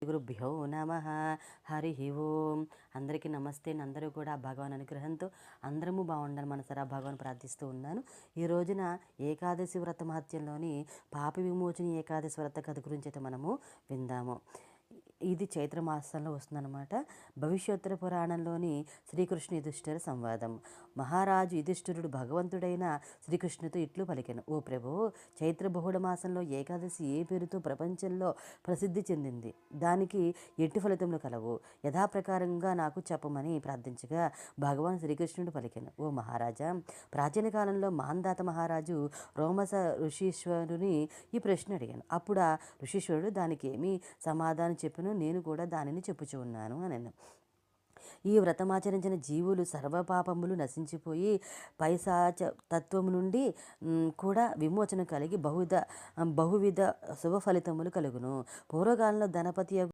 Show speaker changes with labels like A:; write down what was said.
A: గురుభ్యో నమ. హరి ఓం. అందరికీ నమస్తే. అందరూ కూడా భగవాన్ అనుగ్రహంతో అందరము బాగుండాలని మనసారా భగవాన్ ప్రార్థిస్తూ ఉన్నాను. ఈ రోజున ఏకాదశి వ్రత మహత్యంలోని పాప విమోచని ఏకాదశి వ్రత కథ గురించి అయితే మనము విందాము. ఇది చైత్రమాసంలో వస్తుందన్నమాట. భవిష్యోత్తర పురాణంలోని శ్రీకృష్ణ యుధిష్ఠిర సంవాదం. మహారాజు యుధిష్ఠిరుడు భగవంతుడైన శ్రీకృష్ణుతో ఇట్లు పలికెను. ఓ ప్రభు, చైత్ర బహుళ మాసంలో ఏకాదశి ఏ పేరుతో ప్రపంచంలో ప్రసిద్ధి చెందింది? దానికి ఎట్టి ఫలితములు కలవు? యథాప్రకారంగా నాకు చెప్పమని ప్రార్థించగా భగవాన్ శ్రీకృష్ణుడు పలికెను. ఓ మహారాజా, ప్రాచీన కాలంలో మాంధాత మహారాజు రోమస ఋషీశ్వరుని ఈ ప్రశ్న అడిగాను. అప్పుడు ఆ ఋషీశ్వరుడు దానికి ఏమి సమాధానం చెప్పినో నేను కూడా దానిని చెప్పుచూ ఉన్నాను అని. ఈ వ్రతమాచరించిన జీవులు సర్వపాపములు నశించిపోయి పైశాచ తత్వము నుండి కూడా విమోచన కలిగి బహువిధ శుభ ఫలితములు కలుగును. పూర్వకాలంలో ధనపతి